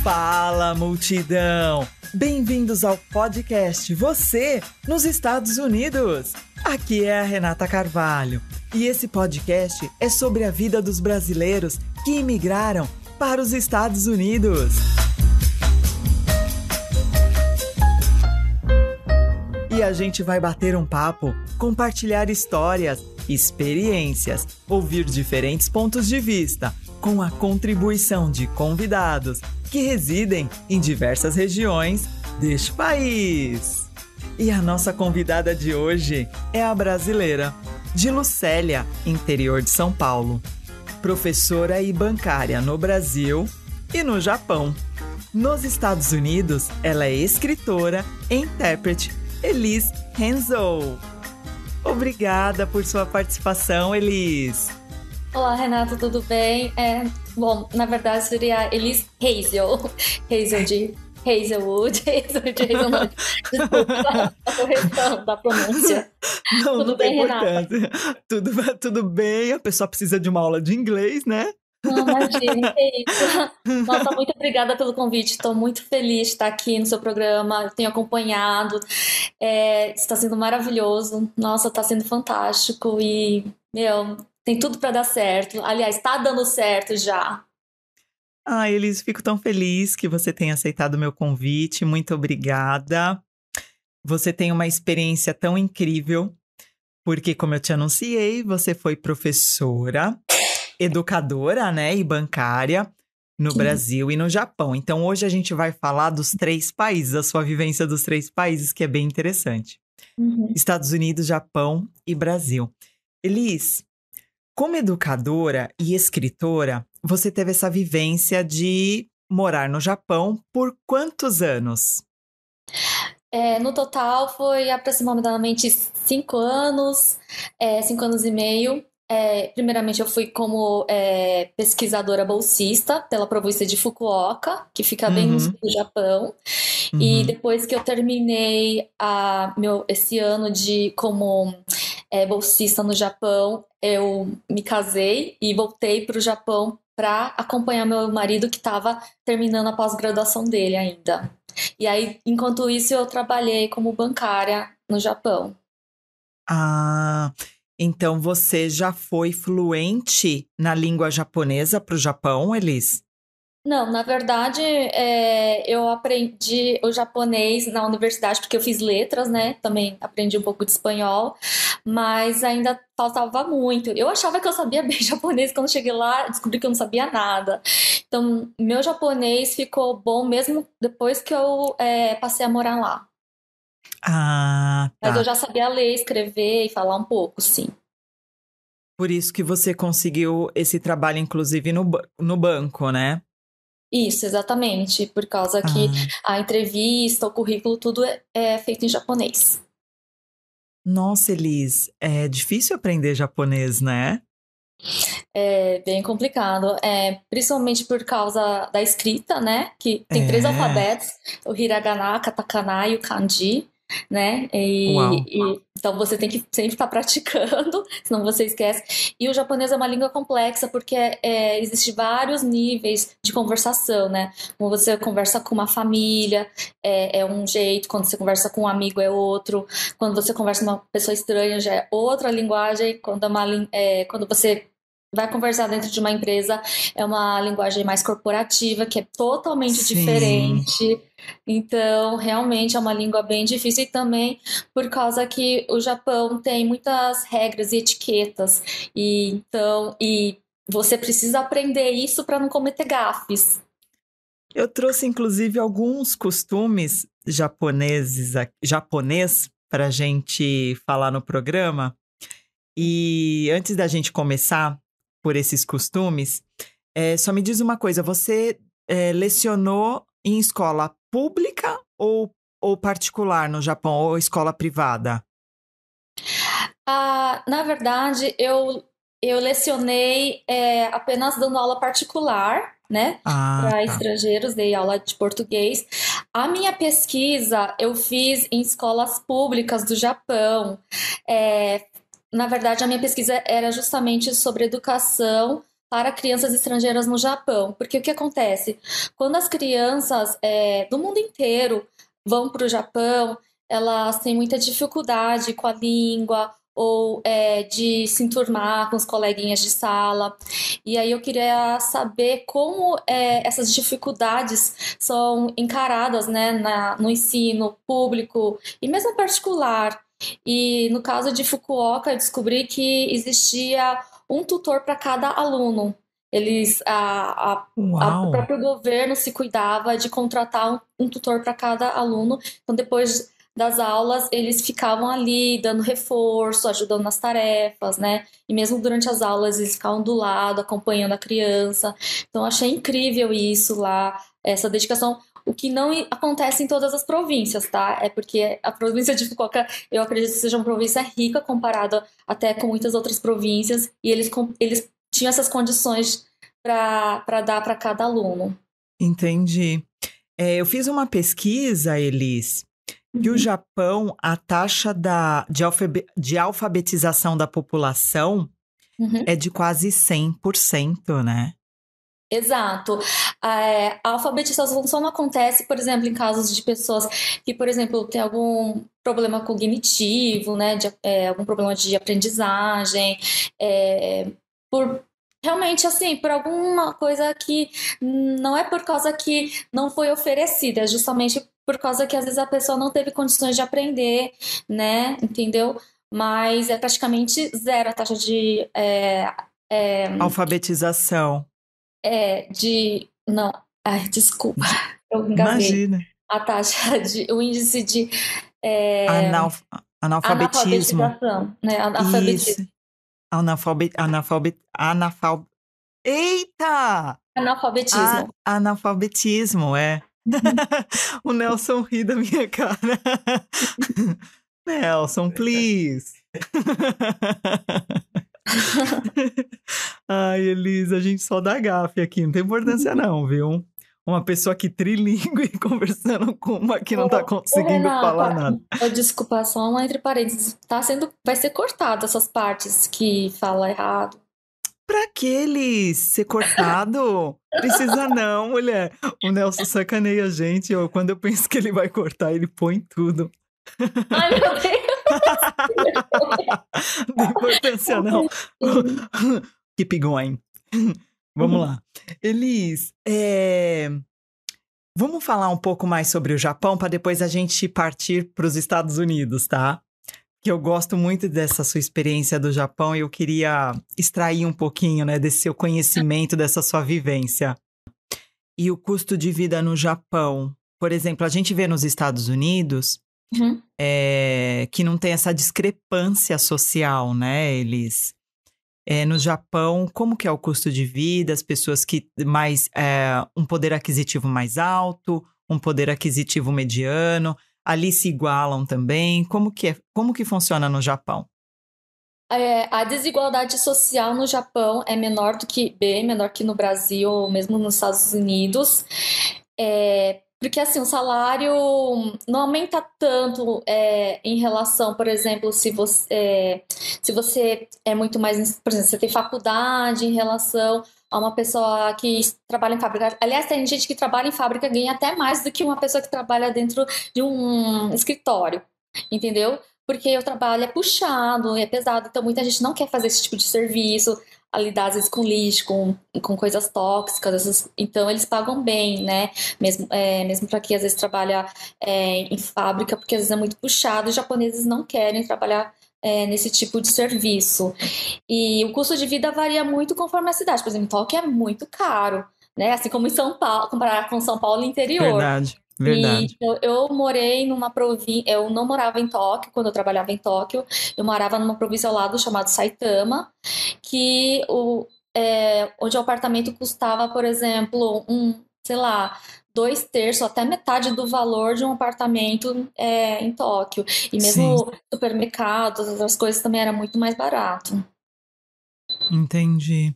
Fala, multidão! Bem-vindos ao podcast Você nos Estados Unidos. Aqui é a Renata Carvalho e esse podcast é sobre a vida dos brasileiros que imigraram para os Estados Unidos. E a gente vai bater um papo, compartilhar histórias, experiências, ouvir diferentes pontos de vista, com a contribuição de convidados que residem em diversas regiões deste país. E a nossa convidada de hoje é a brasileira, de Lucélia, interior de São Paulo. Professora e bancária no Brasil e no Japão. Nos Estados Unidos, ela é escritora e intérprete. Elis Hensel. Obrigada por sua participação, Elis. Olá, Renata, tudo bem? Bom, na verdade seria Elis Hazel. Hazel de Hazelwood, Hazel de Hazelwood. Desculpa a correção da pronúncia. Não tem importância. Tudo bem, a pessoa precisa de uma aula de inglês, né? Não, imagina, é isso. Nossa, muito obrigada pelo convite. Estou muito feliz de estar aqui no seu programa. Eu tenho acompanhado. Está sendo maravilhoso. Nossa, está sendo fantástico. E, tem tudo para dar certo. Aliás, está dando certo já. Elis, fico tão feliz que você tenha aceitado o meu convite. Muito obrigada. Você tem uma experiência tão incrível, porque, como eu te anunciei, você foi professora, educadora, né, e bancária no Sim. Brasil e no Japão. Então, hoje a gente vai falar dos 3 países, a sua vivência dos 3 países, que é bem interessante. Estados Unidos, Japão e Brasil. Elis, como educadora e escritora, você teve essa vivência de morar no Japão por quantos anos? No total foi aproximadamente 5 anos, 5 anos e meio. Primeiramente eu fui como pesquisadora bolsista pela província de Fukuoka, que fica bem no sul do Japão. E depois que eu terminei esse ano como bolsista no Japão, eu me casei e voltei para o Japão para acompanhar meu marido, que estava terminando a pós-graduação dele ainda. E aí, enquanto isso, eu trabalhei como bancária no Japão. Então você já foi fluente na língua japonesa para o Japão, Elis? Não, na verdade, eu aprendi o japonês na universidade, porque eu fiz letras, né? Também aprendi um pouco de espanhol, mas ainda faltava muito. Eu achava que eu sabia bem japonês, quando cheguei lá, descobri que eu não sabia nada. Então, meu japonês ficou bom mesmo depois que eu passei a morar lá. Tá. Mas eu já sabia ler, escrever e falar um pouco, sim. Por isso que você conseguiu esse trabalho, inclusive, no banco, né? Isso, exatamente. Por causa que a entrevista, o currículo, tudo é feito em japonês. Nossa, Elis, é difícil aprender japonês, né? É bem complicado. Principalmente por causa da escrita, né? Que tem 3 alfabetos. O hiragana, katakana e o kanji. Né? Então você tem que sempre estar praticando, senão você esquece. E o japonês é uma língua complexa porque existe vários níveis de conversação, né? Quando você conversa com uma família é um jeito, quando você conversa com um amigo é outro, quando você conversa com uma pessoa estranha já é outra linguagem, quando você vai conversar dentro de uma empresa é uma linguagem mais corporativa, que é totalmente diferente. Então, realmente é uma língua bem difícil, e também por causa que o Japão tem muitas regras e etiquetas. E você precisa aprender isso para não cometer gafes. Eu trouxe, inclusive, alguns costumes japonês para a gente falar no programa. E antes da gente começar por esses costumes, só me diz uma coisa, você lecionou em escola pública ou particular no Japão, ou escola privada? Na verdade, eu lecionei apenas dando aula particular, né? Para estrangeiros, dei aula de português. A minha pesquisa eu fiz em escolas públicas do Japão. Na verdade, a minha pesquisa era justamente sobre educação para crianças estrangeiras no Japão. Porque o que acontece? Quando as crianças do mundo inteiro vão para o Japão, elas têm muita dificuldade com a língua ou de se enturmar com os coleguinhas de sala. E aí eu queria saber como essas dificuldades são encaradas, né, no ensino público e mesmo particular. E no caso de Fukuoka, eu descobri que existia um tutor para cada aluno. O Uau! próprio governo se cuidava de contratar um tutor para cada aluno. Então, depois das aulas, eles ficavam ali dando reforço, ajudando nas tarefas, né? E mesmo durante as aulas, eles ficavam do lado, acompanhando a criança. Então, eu achei incrível isso lá, essa dedicação. O que não acontece em todas as províncias, tá? É porque a província de Fukuoka, eu acredito que seja uma província rica comparada até com muitas outras províncias, e eles tinham essas condições para dar para cada aluno. Entendi. Eu fiz uma pesquisa, Elis, que o Japão, a taxa de alfabetização da população é de quase 100%, né? Exato. A alfabetização só não acontece, por exemplo, em casos de pessoas que, por exemplo, têm algum problema cognitivo, né, algum problema de aprendizagem, por realmente, assim, por alguma coisa que não é por causa que não foi oferecida, é justamente por causa que às vezes a pessoa não teve condições de aprender, né, entendeu? Mas é praticamente zero a taxa de Alfabetização. Não, ai, desculpa, eu engasguei. Imagina. O índice de Analfabetismo. analfabetização, né? Isso. Analfabetismo. Eita! Analfabetismo. Analfabetismo, é. Uhum. O Nelson ri da minha cara. Nelson, please. Ai, Elisa, a gente só dá gafe aqui, não tem importância não, viu? Uma pessoa que trilingüe conversando com uma que não tá conseguindo falar nada. Desculpa, só um entre parênteses. Vai ser cortado essas partes que fala errado. Pra que ele ser cortado? Precisa não, mulher. O Nelson sacaneia a gente. Quando eu penso que ele vai cortar, ele põe tudo. Ai, meu Deus! Não tem importância não. Keep going. Vamos lá. Elis, vamos falar um pouco mais sobre o Japão para depois a gente partir para os Estados Unidos, tá? Que eu gosto muito dessa sua experiência do Japão e eu queria extrair um pouquinho, né, desse seu conhecimento, dessa sua vivência. E o custo de vida no Japão. Por exemplo, a gente vê nos Estados Unidos que não tem essa discrepância social, né, Elis? No Japão, como que é o custo de vida? As pessoas que mais um poder aquisitivo mais alto, um poder aquisitivo mediano, ali se igualam também. Como que funciona no Japão? A desigualdade social no Japão é menor que no Brasil ou mesmo nos Estados Unidos. Porque assim, o salário não aumenta tanto em relação, por exemplo, se você é muito mais, por exemplo, você tem faculdade em relação a uma pessoa que trabalha em fábrica. Aliás, tem gente que trabalha em fábrica ganha até mais do que uma pessoa que trabalha dentro de um escritório, entendeu? Porque o trabalho é puxado, é pesado, então muita gente não quer fazer esse tipo de serviço, lidar às vezes com lixo, com coisas tóxicas, então eles pagam bem, né? Mesmo para quem às vezes trabalha em fábrica, porque às vezes é muito puxado, os japoneses não querem trabalhar nesse tipo de serviço. E o custo de vida varia muito conforme a cidade. Por exemplo, Tóquio é muito caro, né? Assim como em São Paulo, comparar com São Paulo interior. Verdade. E eu morei numa província, eu não morava em Tóquio, quando eu trabalhava em Tóquio, eu morava numa província ao lado chamada Saitama, que onde o apartamento custava, por exemplo, sei lá, 2/3, até metade do valor de um apartamento em Tóquio. E mesmo supermercados, outras coisas também era muito mais barato. Entendi.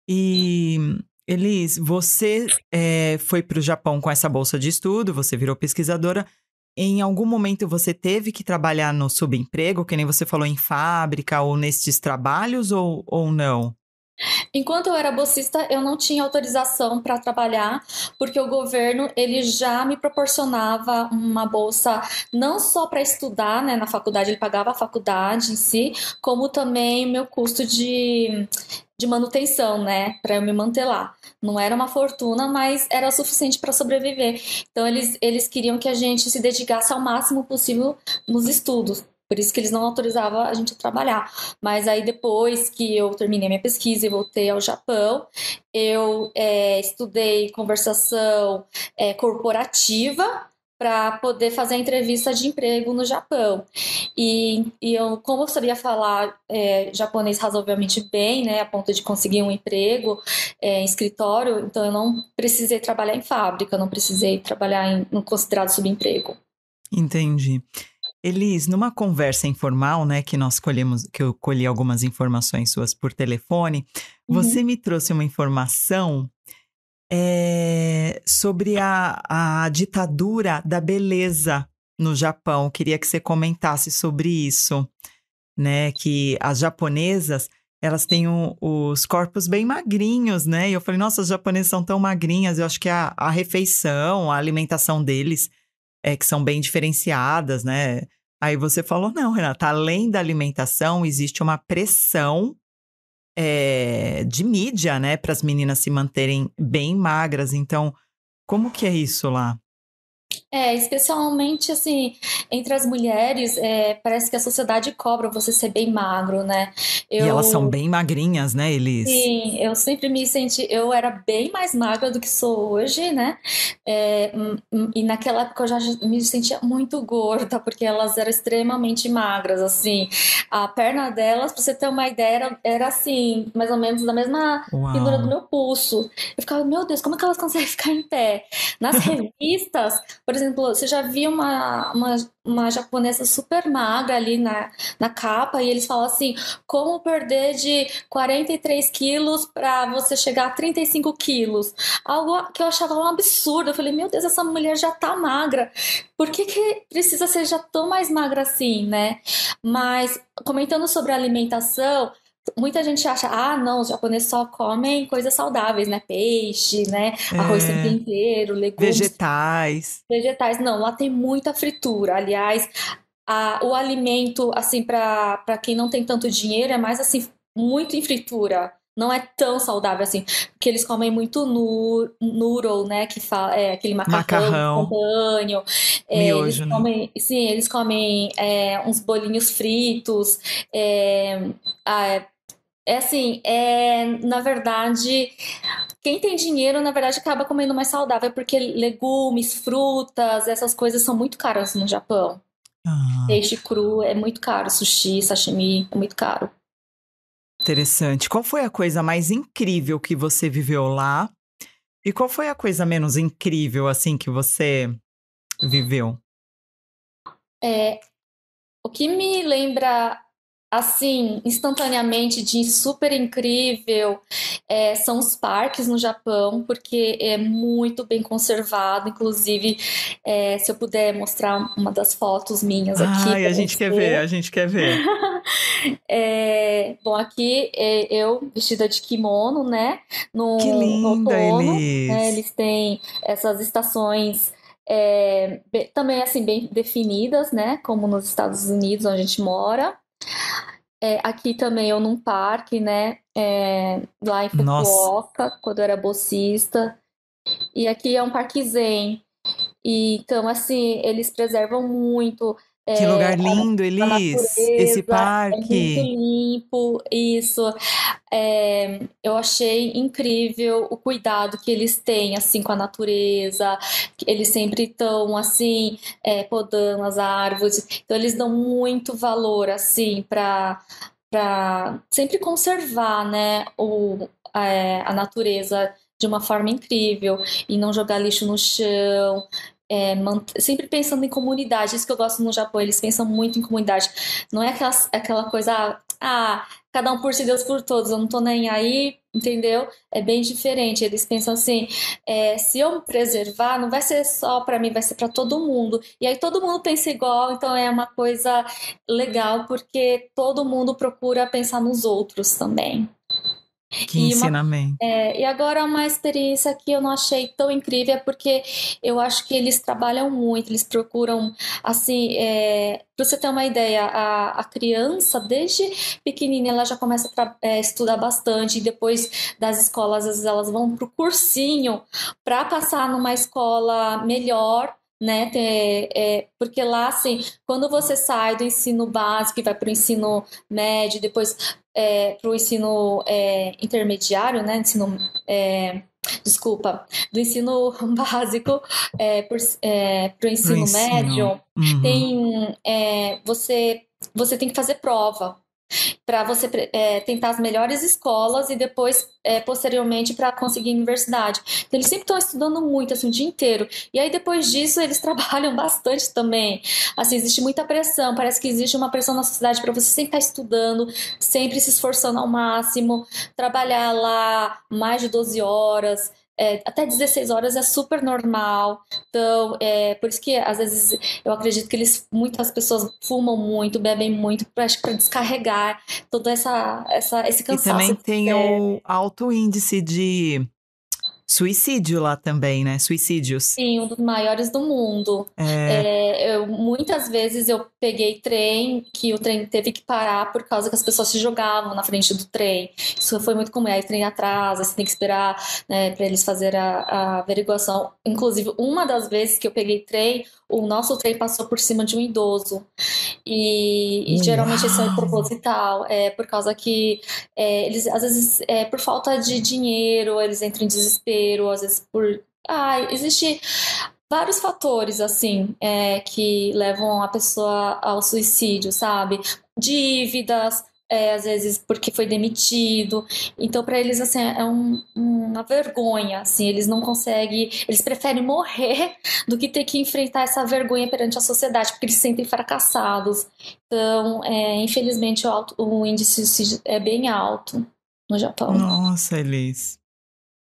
E, Elis, você foi para o Japão com essa bolsa de estudo, você virou pesquisadora. Em algum momento você teve que trabalhar no subemprego, que nem você falou, em fábrica ou nesses trabalhos ou não? Enquanto eu era bolsista, eu não tinha autorização para trabalhar, porque o governo ele já me proporcionava uma bolsa não só para estudar, né, na faculdade, ele pagava a faculdade em si, como também o meu custo de manutenção, né, para eu me manter lá. Não era uma fortuna, mas era o suficiente para sobreviver. Então eles queriam que a gente se dedicasse ao máximo possível nos estudos. Por isso que eles não autorizavam a gente a trabalhar. Mas aí depois que eu terminei minha pesquisa e voltei ao Japão, eu estudei conversação corporativa para poder fazer a entrevista de emprego no Japão. E eu, como eu sabia falar japonês razoavelmente bem, né, a ponto de conseguir um emprego em escritório, então eu não precisei trabalhar em fábrica, não precisei trabalhar no considerado subemprego. Entendi. Elis, numa conversa informal, né, que eu colhi algumas informações suas por telefone, você me trouxe uma informação sobre a ditadura da beleza no Japão. Queria que você comentasse sobre isso, né, que as japonesas, elas têm os corpos bem magrinhos, né, e eu falei, nossa, as japonesas são tão magrinhas, eu acho que a refeição, a alimentação deles que são bem diferenciadas, né? Aí você falou, não, Renata, além da alimentação, existe uma pressão de mídia, né? Para as meninas se manterem bem magras. Então, como que é isso lá? Especialmente assim, entre as mulheres, parece que a sociedade cobra você ser bem magro, né? E elas são bem magrinhas, né, Elis? Sim, eu sempre me senti, eu era bem mais magra do que sou hoje, né? E naquela época eu já me sentia muito gorda, porque elas eram extremamente magras, assim. A perna delas, pra você ter uma ideia, era assim, mais ou menos da mesma finura do Uau! meu pulso. Eu ficava, meu Deus, como é que elas conseguem ficar em pé? Nas revistas, por exemplo, você já viu uma japonesa super magra ali na capa, e eles falam assim, como perder de 43 quilos para você chegar a 35 quilos. Algo que eu achava um absurdo. Eu falei, meu Deus, essa mulher já tá magra. Por que precisa ser já tão mais magra assim, né? Mas, comentando sobre a alimentação, muita gente acha, não, os japoneses só comem coisas saudáveis, né? Peixe, né? Arroz sem tempero, legumes, Vegetais. vegetais. Não, lá tem muita fritura. Aliás, o alimento, assim, para quem não tem tanto dinheiro, é mais assim, muito em fritura. Não é tão saudável assim, porque eles comem muito noodle, né? Que fala, aquele macarrão Macarrão. instantâneo. Eles Miojo, né? comem, sim, eles comem uns bolinhos fritos. É, ah, assim, na verdade, quem tem dinheiro, na verdade, acaba comendo mais saudável, porque legumes, frutas, essas coisas são muito caras no Japão. Ah, Peixe cru é muito caro, sushi, sashimi é muito caro. interessante. Qual foi a coisa mais incrível que você viveu lá? E qual foi a coisa menos incrível, assim, que você viveu? É, o que me lembra, assim, instantaneamente de super incrível são os parques no Japão, porque é muito bem conservado. Inclusive, se eu puder mostrar uma das fotos minhas aqui Ai, para a gente quer ver, você. a gente quer ver. Bom, aqui eu vestida de kimono, né? Que No linda, outono, né? Elis! Eles têm essas estações também assim bem definidas, né? Como nos Estados Unidos, onde a gente mora. Aqui também eu num parque, né? Lá em Nossa, Fukuoka, quando eu era bolsista. E aqui é um parque zen. E, então, assim, eles preservam muito que lugar lindo, a Elis! Esse natureza, é muito parque. limpo, isso. Eu achei incrível o cuidado que eles têm, assim, com a natureza. Eles sempre estão, assim, podando as árvores. Então, eles dão muito valor, assim, para sempre conservar, né, a natureza de uma forma incrível e não jogar lixo no chão. Sempre pensando em comunidade, isso que eu gosto no Japão, eles pensam muito em comunidade. Não é aquela coisa, cada um por si, Deus por todos, eu não tô nem aí, entendeu? É bem diferente. Eles pensam assim: se eu me preservar, não vai ser só para mim, vai ser para todo mundo. E aí todo mundo pensa igual, então é uma coisa legal, porque todo mundo procura pensar nos outros também. Que ensinamento. E agora uma experiência que eu não achei tão incrível é porque eu acho que eles trabalham muito, eles procuram, assim, para você ter uma ideia, a criança, desde pequenininha, ela já começa a estudar bastante, e depois das escolas, às vezes elas vão para o cursinho para passar numa escola melhor, né? Porque lá, assim, quando você sai do ensino básico e vai para o ensino médio, depois para o ensino intermediário, né? Desculpa, do ensino básico para o Pro ensino ensino. médio, Uhum. você tem que fazer prova para você tentar as melhores escolas e depois, posteriormente, para conseguir universidade. Então, eles sempre estão estudando muito, assim, o dia inteiro. E aí, depois disso, eles trabalham bastante também. Assim, existe muita pressão. Parece que existe uma pressão na sociedade para você sempre estar estudando, sempre se esforçando ao máximo, trabalhar lá mais de 12 horas. Até 16 horas é super normal. Então, por isso que às vezes eu acredito que muitas pessoas fumam muito, bebem muito, acho que para descarregar todo esse E cansaço. também tem o alto índice de suicídio lá também, né? Suicídios. Sim, um dos maiores do mundo. É, Muitas vezes eu peguei trem que o trem teve que parar por causa que as pessoas se jogavam na frente do trem. Isso foi muito comum. Aí o trem atrasa, você tem que esperar, né, para eles fazerem a averiguação. Inclusive, uma das vezes que eu peguei trem, o nosso trem passou por cima de um idoso. E geralmente isso é uau! proposital, por causa que eles, às vezes, por falta de dinheiro, eles entram em desespero, às vezes por. Existe vários fatores, assim, que levam a pessoa ao suicídio, sabe? Dívidas, às vezes porque foi demitido. Então, para eles, assim, é uma vergonha, assim, eles não conseguem, eles preferem morrer do que ter que enfrentar essa vergonha perante a sociedade, porque eles se sentem fracassados. Então, infelizmente, o índice de suicídio é bem alto no Japão. Nossa, Elis.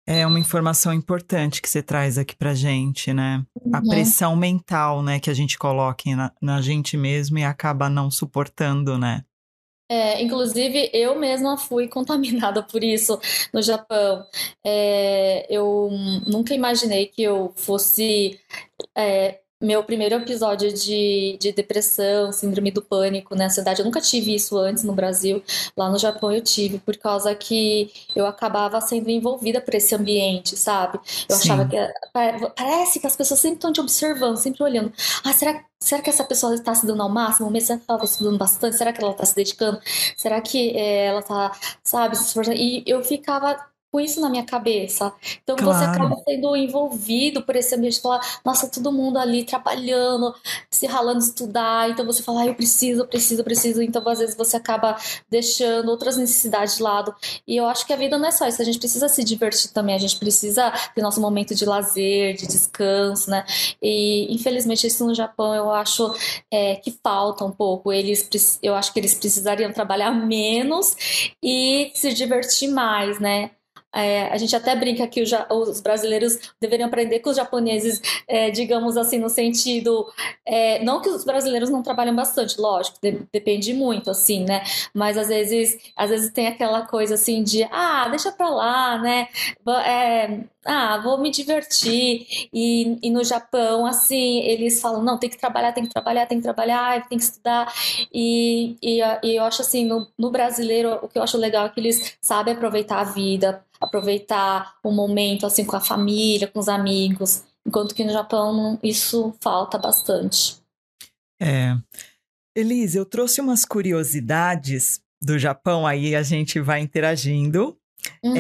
É uma informação importante que você traz aqui pra gente, né? A Uhum. pressão mental, né, que a gente coloca na gente mesmo e acaba não suportando, né? Inclusive, eu mesma fui contaminada por isso no Japão. Eu nunca imaginei que eu fosse meu primeiro episódio de depressão, síndrome do pânico, na ansiedade. Eu nunca tive isso antes no Brasil. Lá no Japão eu tive, por causa que eu acabava sendo envolvida por esse ambiente, sabe? Eu achava Sim, que parece que as pessoas sempre estão te observando, sempre olhando. Será que essa pessoa está se dando ao máximo? Mesmo será que ela está estudando bastante? Será que ela está se dedicando? Será que ela está, sabe, se esforçando? E eu ficava com isso na minha cabeça. Então você acaba claro. sendo envolvido por esse ambiente, falar, nossa, todo mundo ali trabalhando, se ralando de estudar, então você fala, eu preciso, eu preciso, eu preciso, então às vezes você acaba deixando outras necessidades de lado. E eu acho que a vida não é só isso, a gente precisa se divertir também, a gente precisa ter nosso momento de lazer, de descanso, né? E infelizmente isso no Japão eu acho que falta um pouco. Eu acho que eles precisariam trabalhar menos e se divertir mais, né? A gente até brinca que os brasileiros deveriam aprender com os japoneses, digamos assim, no sentido. Não que os brasileiros não trabalham bastante, lógico, depende muito, assim, né? Mas às vezes tem aquela coisa assim de, deixa pra lá, né? Vou me divertir. E no Japão, assim, eles falam, não, tem que trabalhar, tem que trabalhar, tem que trabalhar, tem que estudar. E eu acho assim, no brasileiro, o que eu acho legal é que eles sabem aproveitar a vida, aproveitar o momento assim com a família, com os amigos, enquanto que no Japão isso falta bastante. É. Elise, eu trouxe umas curiosidades do Japão, aí a gente vai interagindo. Uhum.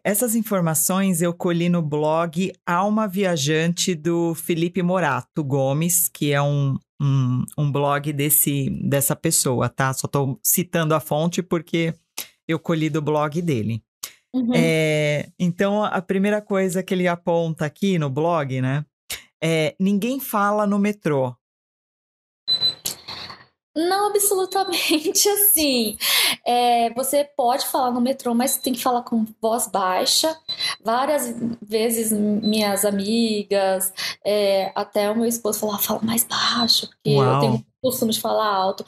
Essas informações eu colhi no blog Alma Viajante do Felipe Morato Gomes, que é um blog dessa pessoa, tá? Só estou citando a fonte porque eu colhi do blog dele. Uhum. Então, a primeira coisa que ele aponta aqui no blog, né? Ninguém fala no metrô. Não absolutamente assim. Você pode falar no metrô, mas tem que falar com voz baixa. Várias vezes minhas amigas, até o meu esposo falou, fala mais baixo, porque eu tenho Uau! costume de falar alto,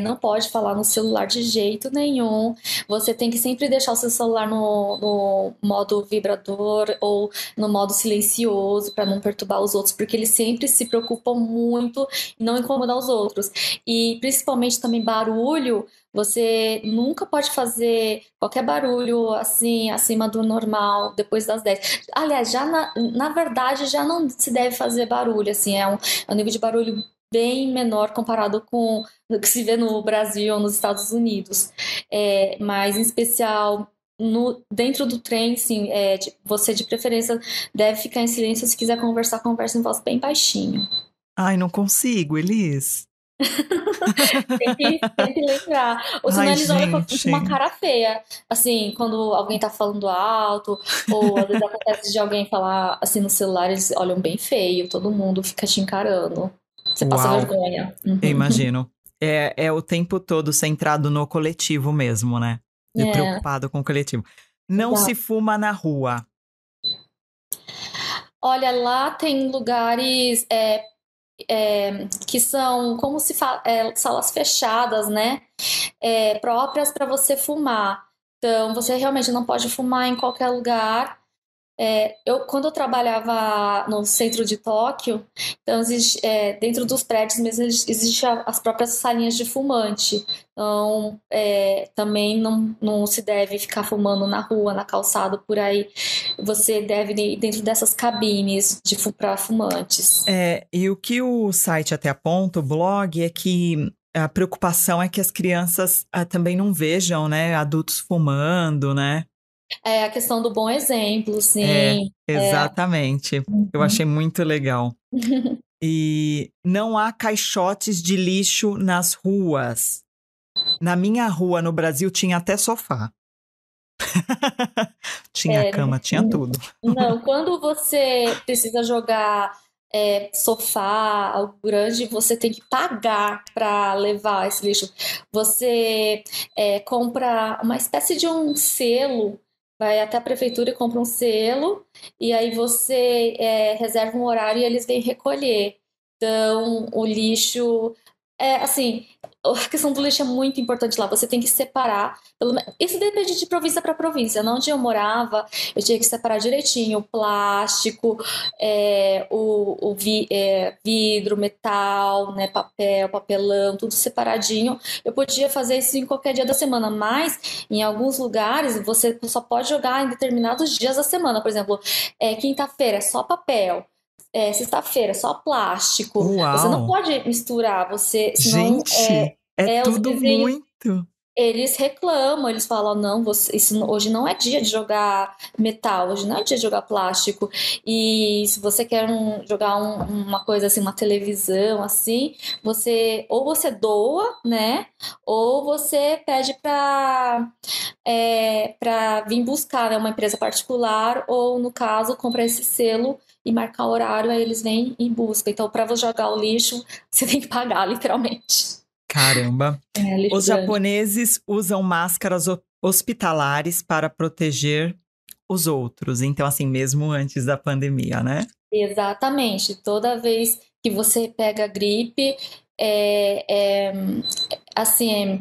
não pode falar no celular de jeito nenhum. Você tem que sempre deixar o seu celular no modo vibrador ou no modo silencioso para não perturbar os outros, porque eles sempre se preocupam muito em não incomodar os outros. E principalmente também barulho, você nunca pode fazer qualquer barulho assim, acima do normal, depois das 10. Aliás, já na verdade, já não se deve fazer barulho, assim, é um nível de barulho bem menor comparado com o que se vê no Brasil ou nos Estados Unidos. Mas, em especial, dentro do trem, sim, você de preferência deve ficar em silêncio. Se quiser conversar, conversa em voz bem baixinho. Ai, não consigo, Elis. Tem que lembrar. Ou senão Ai, eles olham com gente. uma cara feia. Assim, quando alguém tá falando alto, ou às vezes acontece de alguém falar assim no celular, eles olham bem feio, todo mundo fica te encarando. Você passa Uau, vergonha. eu imagino. É o tempo todo centrado no coletivo mesmo, né? E É, preocupado com o coletivo. Não se exato. fuma na rua. Olha, lá tem lugares que são como se salas fechadas, né? Próprias para você fumar. Então, você realmente não pode fumar em qualquer lugar. Quando eu trabalhava no centro de Tóquio, então dentro dos prédios mesmo existem as próprias salinhas de fumante. Então, também não se deve ficar fumando na rua, na calçada, por aí. Você deve ir dentro dessas cabines para fumantes. E o que o site até aponta, o blog, é que a preocupação é que as crianças também não vejam, né, adultos fumando, né? É a questão do bom exemplo, sim. Exatamente. Eu achei muito legal. E não há caixotes de lixo nas ruas. Na minha rua, no Brasil, tinha até sofá. Tinha É, cama, tinha tudo. não, quando você precisa jogar sofá, algo grande, você tem que pagar para levar esse lixo. Você compra uma espécie de um selo, vai até a prefeitura e compra um selo, e aí você reserva um horário e eles vêm recolher. Então, o lixo. Assim, a questão do lixo é muito importante lá. Você tem que separar. Isso depende de província para província. Não onde eu morava, eu tinha que separar direitinho o plástico, vidro, metal, né, papel, papelão, tudo separadinho. Eu podia fazer isso em qualquer dia da semana, mas em alguns lugares você só pode jogar em determinados dias da semana. Por exemplo, quinta-feira é só papel. Sexta-feira, só plástico. Você não Uau! pode misturar, senão Gente, é os tudo vizinhos muito. eles reclamam, eles falam, não, hoje não é dia de jogar metal, hoje não é dia de jogar plástico. E se você quer jogar uma coisa assim, uma televisão assim, ou você doa, né? Ou você pede para vir buscar, né, uma empresa particular, ou no caso, comprar esse selo e marcar o horário, aí eles vêm e buscam. Então, para você jogar o lixo, você tem que pagar, literalmente. Caramba. Lixo Os grande. japoneses usam máscaras hospitalares para proteger os outros. Então, assim, mesmo antes da pandemia, né? Exatamente. Toda vez que você pega gripe, assim,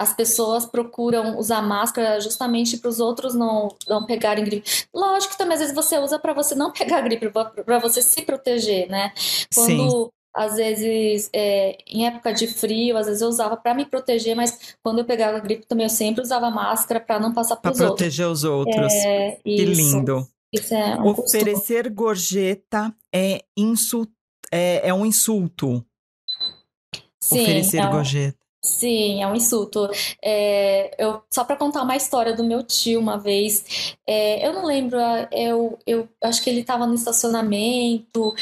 as pessoas procuram usar máscara justamente para os outros não pegarem gripe. Lógico que também às vezes você usa para você não pegar gripe, para você se proteger, né? Sim, Quando às vezes em época de frio, às vezes eu usava para me proteger, mas quando eu pegava gripe também eu sempre usava máscara para não passar para para os outros. proteger os outros. Que Isso. lindo. Isso é um costume. Oferecer gorjeta é um insulto. Sim, Oferecer gorjeta. sim, é um insulto. Só para contar uma história do meu tio uma vez, eu não lembro, eu acho que ele estava no estacionamento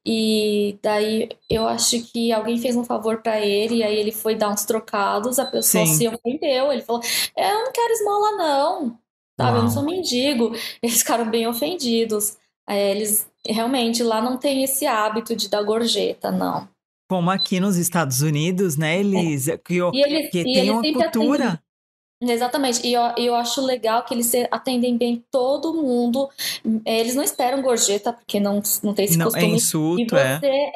e daí eu acho que alguém fez um favor para ele e aí ele foi dar uns trocados, a pessoa Sim. se ofendeu, ele falou, eu não quero esmola não, sabe, eu não sou Uau. mendigo. Eles ficaram bem ofendidos. Eles realmente lá não tem esse hábito de dar gorjeta, não. Como aqui nos Estados Unidos, né, Elisa? E eles, Que e tem eles uma sempre atendem. cultura. Exatamente. E eu acho legal que eles atendem bem todo mundo. Eles não esperam gorjeta, porque não tem esse Não, é costume. E insulto, é. você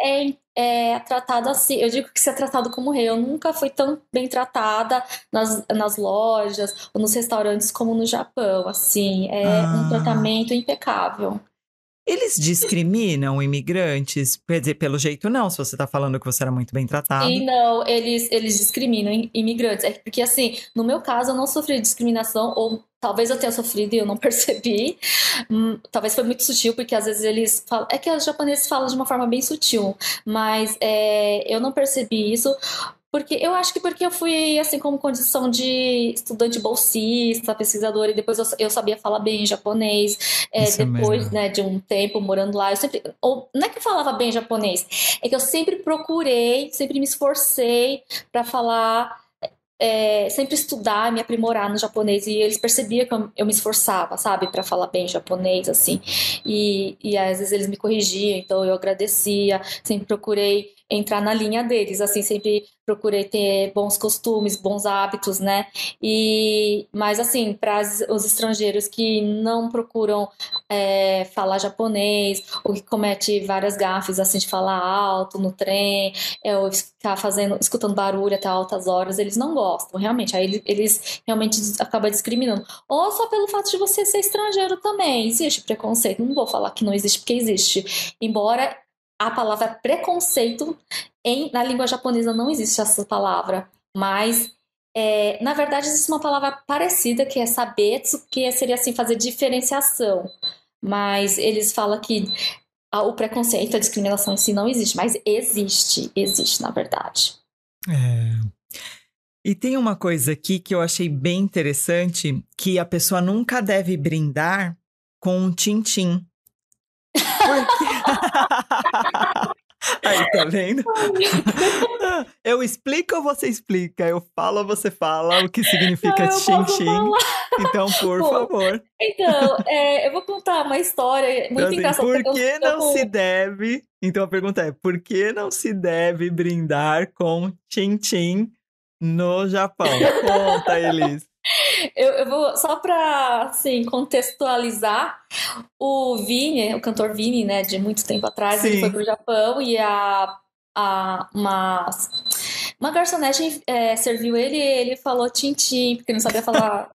é tratado assim. Eu digo que ser tratado como rei. Eu nunca fui tão bem tratada nas lojas ou nos restaurantes como no Japão. Assim, é um tratamento impecável. Eles discriminam imigrantes? Quer dizer, pelo jeito não, se você tá falando que você era muito bem tratado. Sim, não, eles discriminam imigrantes. É porque, assim, no meu caso, eu não sofri discriminação, ou talvez eu tenha sofrido e eu não percebi. Talvez foi muito sutil, porque às vezes eles falam. É que os japoneses falam de uma forma bem sutil, mas eu não percebi isso. Porque eu acho que porque eu fui, assim, como condição de estudante bolsista, pesquisadora, e depois eu sabia falar bem japonês. Depois, né, de um tempo morando lá, eu sempre... Ou, não é que eu falava bem japonês, é que eu sempre procurei, sempre me esforcei para falar... sempre estudar, me aprimorar no japonês, e eles percebiam que eu me esforçava, sabe, para falar bem japonês, assim, e às vezes eles me corrigiam, então eu agradecia, sempre procurei entrar na linha deles, assim, sempre procurei ter bons costumes, bons hábitos, né, mas assim, para os estrangeiros que não procuram falar japonês, ou que comete várias gafes, assim, de falar alto no trem, ou ficar escutando barulho até altas horas, eles não gostam, realmente. Aí eles realmente acabam discriminando. Ou só pelo fato de você ser estrangeiro também. Existe preconceito. Não vou falar que não existe, porque existe. Embora a palavra preconceito na língua japonesa não existe essa palavra. Mas, na verdade, existe uma palavra parecida, que é sabetsu, que seria assim, fazer diferenciação. Mas eles falam que o preconceito, a discriminação em si não existe, mas existe na verdade. E tem uma coisa aqui que eu achei bem interessante, que a pessoa nunca deve brindar com um tim-tim. Porque... Aí, tá vendo? Eu explico ou você explica? Eu falo ou você fala o que significa tim-tim? Então, por favor. Então, eu vou contar uma história muito engraçada. Por que não se deve... Então, a pergunta é, por que não se deve brindar com tim-tim no Japão? Conta, Elis. Eu vou, só pra, assim, contextualizar, o Vini, o cantor Vini, né, de muito tempo atrás, Sim. Ele foi pro Japão e uma garçonete serviu ele e ele falou tim-tim, porque ele não sabia falar,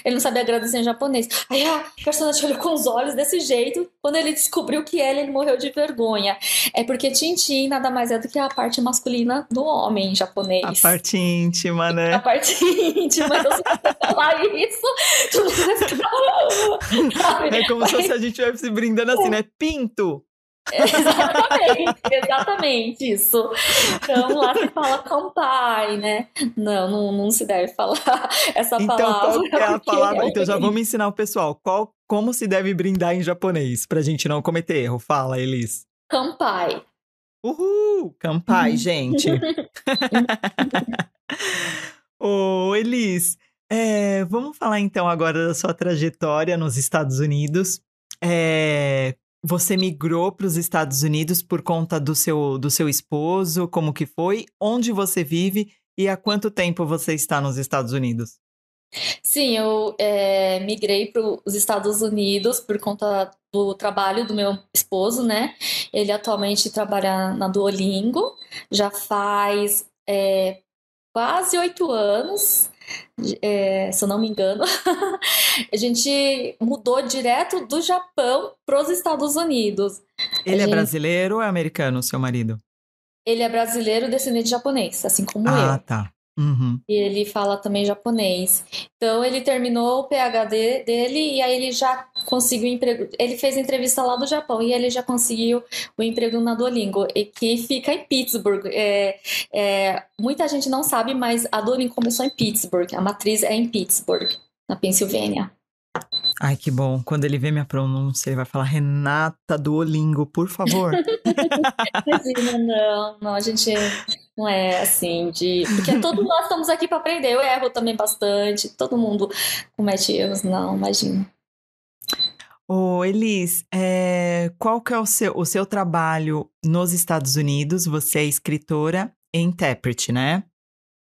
ele não sabia agradecer em japonês. Aí a garçonete olhou com os olhos desse jeito, quando ele descobriu que ele morreu de vergonha. É porque tim-tim nada mais é do que a parte masculina do homem em japonês. A parte íntima, né? A parte íntima, então se você falar isso, tudo vai ficar... É como se a gente estivesse brindando assim, né? Pinto! Exatamente isso. Então lá se fala kanpai, né? Não se deve falar essa palavra. Então qual que é a palavra? Então já vamos ensinar o pessoal como se deve brindar em japonês, pra gente não cometer erro. Fala, Elis. Kanpai. Uhul! Kanpai, gente. Ô, Elis, vamos falar então agora da sua trajetória nos Estados Unidos. Você migrou para os Estados Unidos por conta do seu esposo? Como que foi? Onde você vive e há quanto tempo você está nos Estados Unidos? Sim, eu migrei para os Estados Unidos por conta do trabalho do meu esposo, né? Ele atualmente trabalha na Duolingo, já faz quase 8 anos, se eu não me engano. A gente mudou direto do Japão para os Estados Unidos. Ele é brasileiro ou é americano, seu marido? Ele é brasileiro, descendente de japonês, assim como eu. Ah, tá. Uhum. E ele fala também japonês. Então, ele terminou o PhD dele e aí ele já conseguiu emprego. Ele fez entrevista lá do Japão e ele já conseguiu o emprego na Duolingo, que fica em Pittsburgh. Muita gente não sabe, mas a Duolingo começou em Pittsburgh. A matriz é em Pittsburgh, na Pensilvânia. Ai, que bom. Quando ele vê minha pronúncia, ele vai falar Renata Duolingo, por favor. Imagina, não, a gente não é assim porque todos nós estamos aqui para aprender. Eu erro também bastante, todo mundo comete erros, não, imagina. Ô, Elis, qual que é o seu trabalho nos Estados Unidos? Você é escritora e intérprete, né?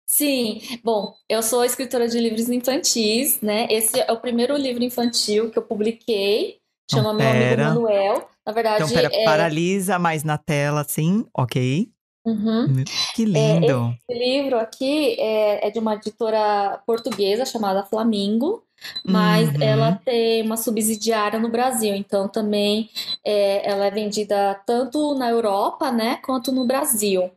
Sim, bom, eu sou escritora de livros infantis, né? Esse é o primeiro livro infantil que eu publiquei Então, chama Meu Amigo Manuel. Na Então, verdade, pera, paralisa mais na tela, assim, ok. Uhum. Que lindo. Esse livro aqui é de uma editora portuguesa chamada Flamingo, mas ela Uhum. tem uma subsidiária no Brasil, então também ela é vendida tanto na Europa, né, quanto no Brasil.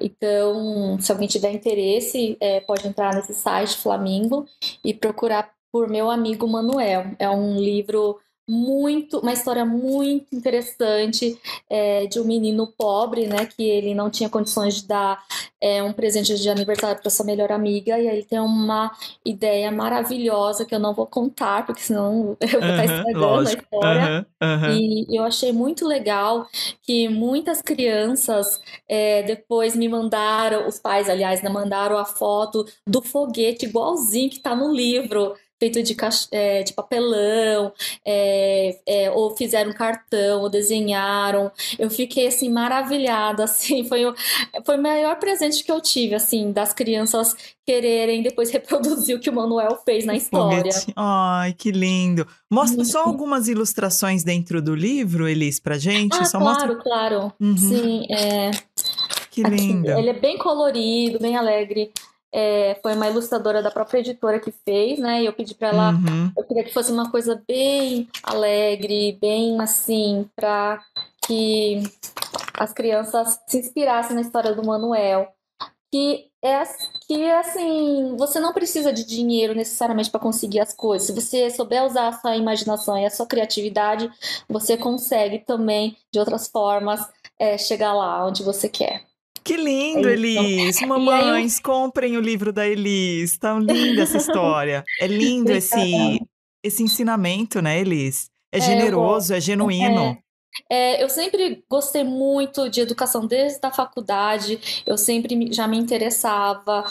Então, se alguém tiver interesse, pode entrar nesse site Flamingo e procurar por Meu Amigo Manuel. É um livro uma história muito interessante, de um menino pobre, né, que ele não tinha condições de dar um presente de aniversário para sua melhor amiga, e aí ele tem uma ideia maravilhosa que eu não vou contar, porque senão eu vou estar estragando a Lógico. história. E eu achei muito legal que muitas crianças depois me mandaram, os pais, aliás, né, mandaram a foto do foguete igualzinho que tá no livro, feito de papelão, ou fizeram cartão, ou desenharam. Eu fiquei, assim, maravilhada, assim, foi o maior presente que eu tive, assim, das crianças quererem depois reproduzir o que o Manuel fez na O história. foguete. Ai, que lindo. Mostra só algumas ilustrações dentro do livro, Elis, pra gente. Ah, Só mostra. claro, claro. Uhum. Sim, Que aqui, lindo. ele é bem colorido, bem alegre. Foi uma ilustradora da própria editora que fez, né? E eu pedi para ela, Uhum. eu queria que fosse uma coisa bem alegre, bem assim, para que as crianças se inspirassem na história do Manuel. Que que assim, você não precisa de dinheiro necessariamente para conseguir as coisas. Se você souber usar a sua imaginação e a sua criatividade, você consegue também, de outras formas, chegar lá onde você quer. Que É lindo, isso. Elis. E aí o Mamães, comprem o livro da Elis. Tão linda essa história. É lindo Obrigada. esse ensinamento, né, Elis? É Eu gosto. generoso, é genuíno. Eu sempre gostei muito de educação desde a faculdade. Eu sempre já me interessava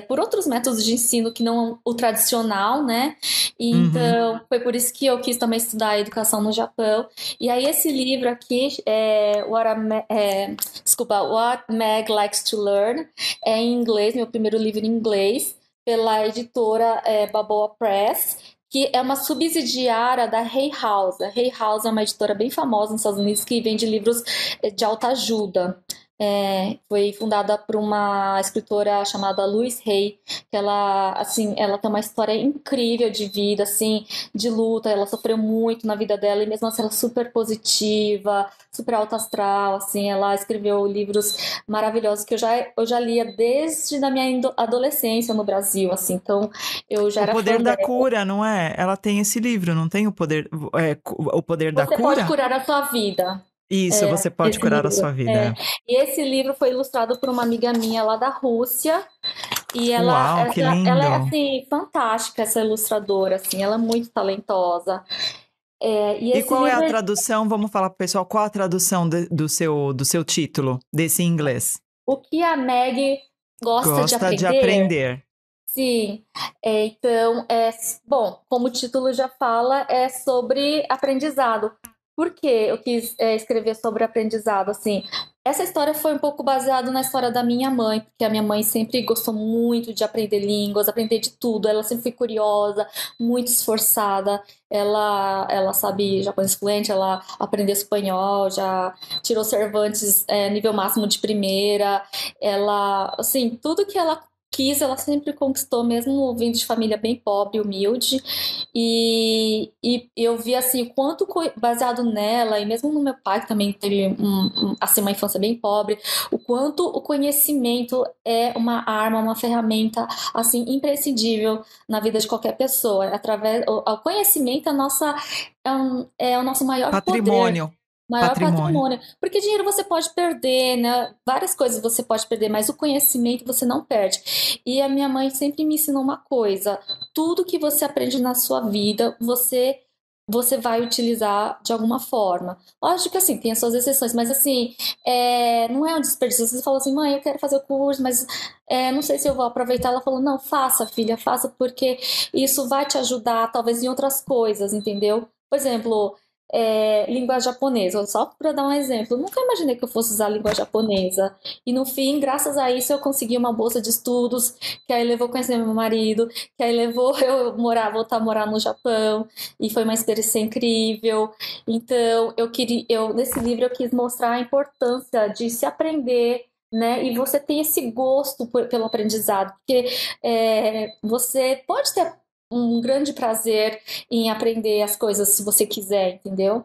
por outros métodos de ensino que não o tradicional, né? E Uhum. então foi por isso que eu quis também estudar educação no Japão. E aí esse livro aqui, desculpa, What Meg Likes to Learn, é em inglês, meu primeiro livro em inglês, pela editora Balboa Press, que é uma subsidiária da Hay House. A Hay House é uma editora bem famosa nos Estados Unidos que vende livros de autoajuda. Foi fundada por uma escritora chamada Louise Hay, que ela tem uma história incrível de vida, assim, de luta. Ela sofreu muito na vida dela e mesmo assim ela é super positiva, super alta astral, assim. Ela escreveu livros maravilhosos que eu já lia desde a minha adolescência no Brasil, assim. Então eu já O era fã poder da dela. cura, não é? Ela tem esse livro, não tem o poder da Você pode cura? curar a sua vida. Isso, você pode Esse curar a livro. sua vida. E esse livro foi ilustrado por uma amiga minha lá da Rússia. E Uau, que ela é lindo. assim fantástica, essa ilustradora, assim, ela é muito talentosa. E E esse qual é a livro, tradução? Vamos falar pro pessoal, qual a tradução do seu título, desse em inglês? o que a Meg gosta de Gosta de aprender? aprender. Sim. Então, bom, como o título já fala, é sobre aprendizado. Por que eu quis escrever sobre aprendizado? Assim, essa história foi um pouco baseada na história da minha mãe, porque a minha mãe sempre gostou muito de aprender línguas, aprender de tudo. Ela sempre foi curiosa, muito esforçada. Ela sabe japonês fluente, ela aprendeu espanhol, já tirou Cervantes nível máximo de primeira. Ela, assim, tudo que ela ela sempre conquistou, mesmo vindo de família bem pobre, humilde. E eu vi assim, o quanto baseado nela, e mesmo no meu pai, que também teve assim, uma infância bem pobre, o quanto o conhecimento é uma arma, uma ferramenta assim, imprescindível na vida de qualquer pessoa. O conhecimento é o nosso maior poder. Patrimônio. Maior Patrimônio. patrimônio. Porque dinheiro você pode perder, né? Várias coisas você pode perder, mas o conhecimento você não perde. E a minha mãe sempre me ensinou uma coisa: tudo que você aprende na sua vida, você vai utilizar de alguma forma. Lógico que assim, tem as suas exceções, mas assim, não é um desperdício. Você fala assim, mãe, eu quero fazer o curso, mas não sei se eu vou aproveitar. Ela falou, não, faça, filha, faça, porque isso vai te ajudar, talvez, em outras coisas, entendeu? Por exemplo. língua japonesa, só para dar um exemplo. Eu nunca imaginei que eu fosse usar a língua japonesa. E no fim, graças a isso, eu consegui uma bolsa de estudos, que aí levou a conhecer meu marido, que aí levou eu voltar a morar no Japão, e foi uma experiência incrível. Então, nesse livro eu quis mostrar a importância de se aprender, né? E você tem esse gosto pelo aprendizado, porque você pode ter um grande prazer em aprender as coisas se você quiser, entendeu?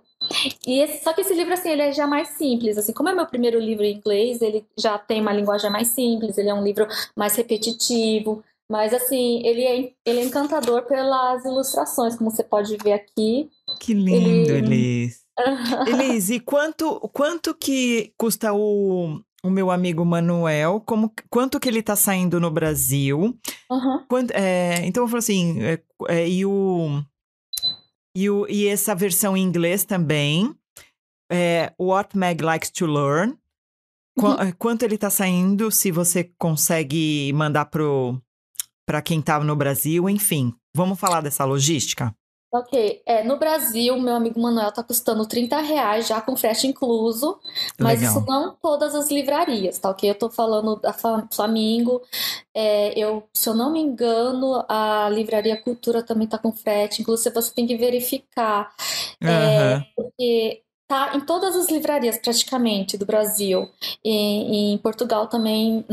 Só que esse livro, assim, ele é já mais simples, assim, como é meu primeiro livro em inglês, ele já tem uma linguagem mais simples, ele é um livro mais repetitivo, mas, assim, ele é encantador pelas ilustrações, como você pode ver aqui. Que lindo, Elis. Elis, e quanto que custa o meu amigo Manuel? Quanto que ele tá saindo no Brasil? Uhum. Então eu falo assim, e essa versão em inglês também, What Meg Likes to Learn. Quanto ele tá saindo, se você consegue mandar para quem tá no Brasil, enfim. Vamos falar dessa logística? Ok, no Brasil, meu amigo Manuel tá custando R$ 30 já com frete incluso, mas isso Legal. não todas as livrarias, tá ok? Eu tô falando da Flamingo, se eu não me engano, a Livraria Cultura também tá com frete, inclusive você tem que verificar, porque tá em todas as livrarias praticamente do Brasil, e em Portugal também,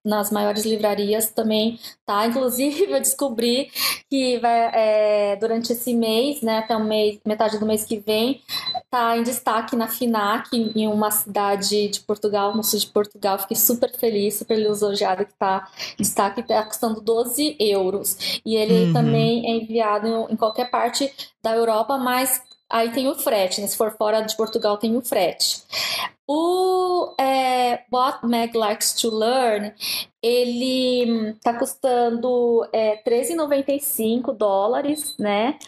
nas maiores livrarias também tá, inclusive eu descobri que durante esse mês, né, até metade do mês que vem, tá em destaque na FINAC, em uma cidade de Portugal, no sul de Portugal. Fiquei super feliz, super lisonjeada que tá em destaque, tá custando 12 euros. E ele também é enviado em qualquer parte da Europa, mas aí tem o frete, né? Se for fora de Portugal, tem o frete. What Meg Likes to Learn, ele tá custando $13,95, né?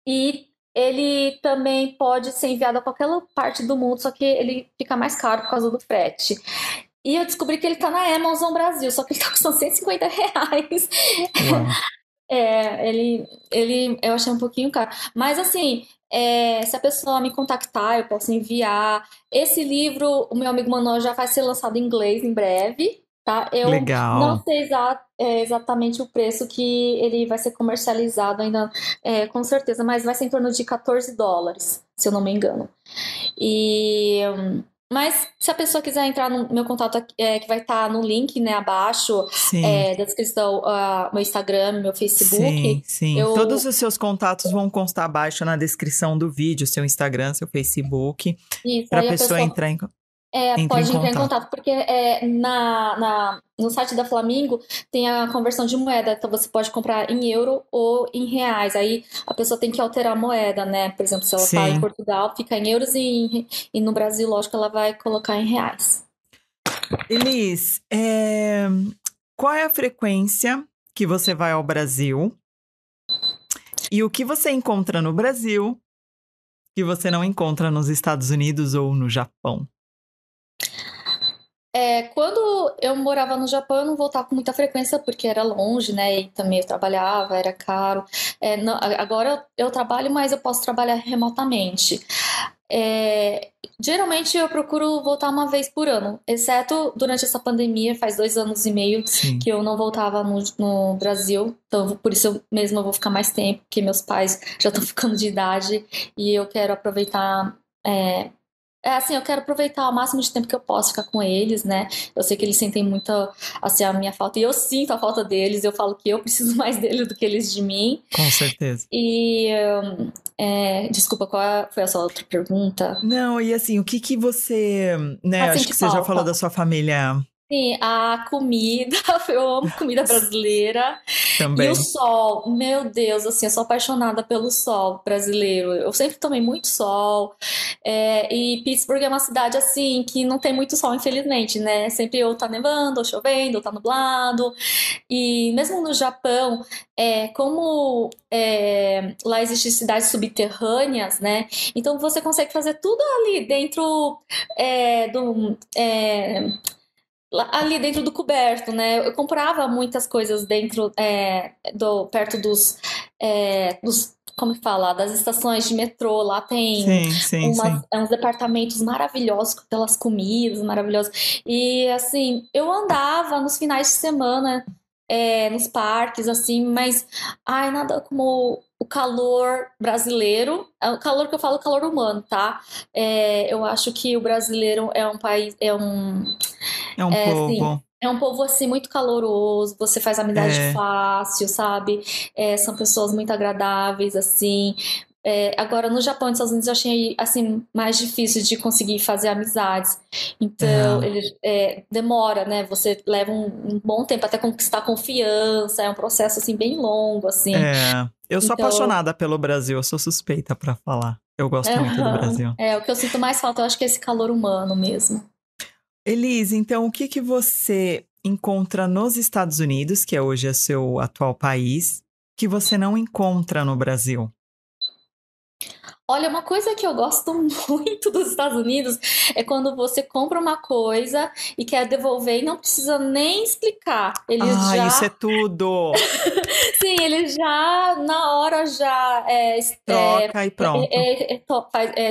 E ele também pode ser enviado a qualquer parte do mundo, só que ele fica mais caro por causa do frete. E eu descobri que ele tá na Amazon Brasil, só que ele tá custando R$ 150. Uau. Eu achei um pouquinho caro. Mas assim, se a pessoa me contactar, eu posso enviar. Esse livro, o meu amigo Manuel já vai ser lançado em inglês em breve, tá? Eu não Legal. sei exatamente o preço que ele vai ser comercializado ainda, com certeza, mas vai ser em torno de $14, se eu não me engano. Mas se a pessoa quiser entrar no meu contato, que vai estar no link, né, abaixo, Sim. da descrição, meu Instagram, meu Facebook. Sim. Todos os seus contatos vão constar abaixo na descrição do vídeo, seu Instagram, seu Facebook, Isso, para a aí a pessoa pessoa entrar em pode entrar em contato. contato, porque no site da Flamingo tem a conversão de moeda, então você pode comprar em euro ou em reais. Aí a pessoa tem que alterar a moeda, né? Por exemplo, se ela está em Sim. Portugal, fica em euros e no Brasil, lógico, ela vai colocar em reais. Elis, qual é a frequência que você vai ao Brasil? E o que você encontra no Brasil que você não encontra nos Estados Unidos ou no Japão? Quando eu morava no Japão, eu não voltava com muita frequência porque era longe, né? E também eu trabalhava, era caro. Agora eu trabalho, mas eu posso trabalhar remotamente. Geralmente eu procuro voltar uma vez por ano, exceto durante essa pandemia, faz 2 anos e meio Sim. que eu não voltava no Brasil. Então, por isso mesmo eu vou ficar mais tempo, porque meus pais já estão ficando de idade e eu quero aproveitar. Eu quero aproveitar o máximo de tempo que eu posso ficar com eles, né? Eu sei que eles sentem muito, assim, a minha falta, e eu sinto a falta deles, eu falo que eu preciso mais deles do que eles de mim. Com certeza. Desculpa, foi a sua outra pergunta? Não, e assim, o que você, né, acho Sente que você já falou falta. da sua família Sim, a comida, eu amo comida brasileira. E o também. sol, meu Deus, assim, eu sou apaixonada pelo sol brasileiro. Eu sempre tomei muito sol. E Pittsburgh é uma cidade, assim, que não tem muito sol, infelizmente, né? Sempre ou tá nevando, ou chovendo, ou tá nublado. E mesmo no Japão, como lá existem cidades subterrâneas, né? Então você consegue fazer tudo ali dentro ali dentro do coberto, né? Eu comprava muitas coisas dentro perto dos como fala, das estações de metrô, lá tem sim. uns departamentos maravilhosos, com aquelas comidas maravilhosas. E assim, eu andava nos finais de semana, nos parques, assim, mas ai, nada como o calor brasileiro. O calor que eu falo, calor humano, tá? Eu acho que o brasileiro é um país, É um assim, povo. é um povo assim muito caloroso, você faz amizade É, fácil, sabe? São pessoas muito agradáveis, assim. Agora, no Japão e nos Estados Unidos, eu achei assim mais difícil de conseguir fazer amizades. Então, é, ele demora, né? Você leva um bom tempo até conquistar confiança. É um processo assim bem longo, assim. Eu sou Então, apaixonada pelo Brasil, eu sou suspeita pra falar. Eu gosto muito do Brasil. o que eu sinto mais falta, eu acho que é esse calor humano mesmo. Elise, então o que que você encontra nos Estados Unidos, que é hoje o seu atual país, que você não encontra no Brasil? Olha, uma coisa que eu gosto muito dos Estados Unidos é quando você compra uma coisa e quer devolver e não precisa nem explicar. Eles Ah, isso já, é tudo! sim, eles já na hora já Troca e pronto.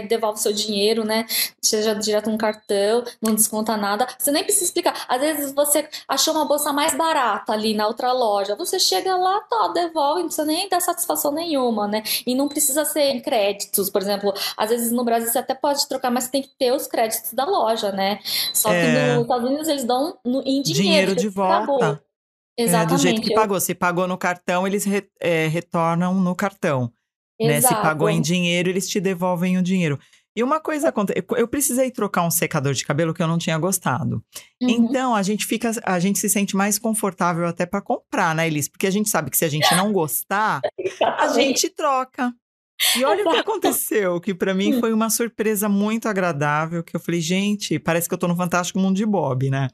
devolve seu dinheiro, né? Seja direto no cartão, não desconta nada. Você nem precisa explicar. Às vezes você achou uma bolsa mais barata ali na outra loja. Você chega lá, tá, devolve, não precisa nem dar satisfação nenhuma, né? E não precisa ser em créditos, por exemplo. Às vezes no Brasil você até pode trocar, mas tem que ter os créditos da loja, né? Só que nos É, Estados Unidos eles dão em dinheiro, dinheiro de depois que acabou. volta. Do jeito que Exatamente, pagou. Se pagou no cartão, eles retornam no cartão. Né? Se pagou em exato. dinheiro, eles te devolvem o dinheiro. E uma coisa acontece, eu precisei trocar um secador de cabelo que eu não tinha gostado. Uhum. Então a gente se sente mais confortável até para comprar, né, Elis? Porque a gente sabe que se a gente não gostar, a Exatamente. gente troca. E olha o que Exato. aconteceu, que para mim foi uma surpresa muito agradável, que eu falei, gente, parece que eu tô no Fantástico Mundo de Bob, né?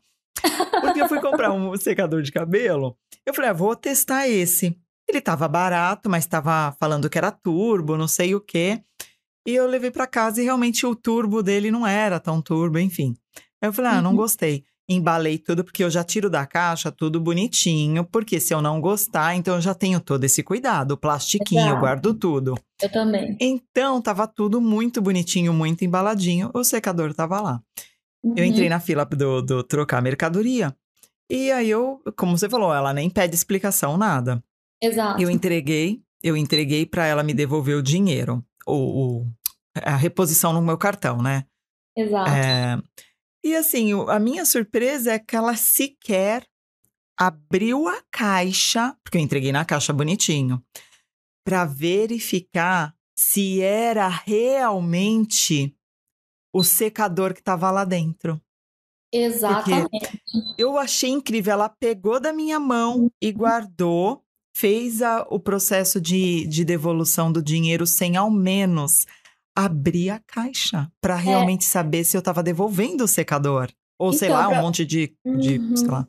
Porque eu fui comprar um secador de cabelo, eu falei, vou testar esse. Ele tava barato, mas tava falando que era turbo, não sei o quê. E eu levei pra casa e realmente o turbo dele não era tão turbo, enfim. Aí eu falei, não Uhum. gostei. Embalei tudo, porque eu já tiro da caixa tudo bonitinho, porque se eu não gostar, então eu já tenho todo esse cuidado, o plastiquinho, eu Exato. guardo tudo. Eu também. Então, tava tudo muito bonitinho, muito embaladinho, o secador tava lá. Eu entrei Uhum. na fila do trocar mercadoria, e aí como você falou, ela nem pede explicação, nada. Eu Exato. entreguei, eu entreguei para ela me devolver o dinheiro, a reposição no meu cartão, né? Exato. É, e assim, a minha surpresa é que ela sequer abriu a caixa, porque eu entreguei na caixa bonitinho, para verificar se era realmente o secador que estava lá dentro. Porque Exatamente. eu achei incrível, ela pegou da minha mão e guardou, fez o processo de devolução do dinheiro sem ao menos abrir a caixa para É, realmente saber se eu estava devolvendo o secador. Ou sei então, lá, um monte sei Uhum. lá.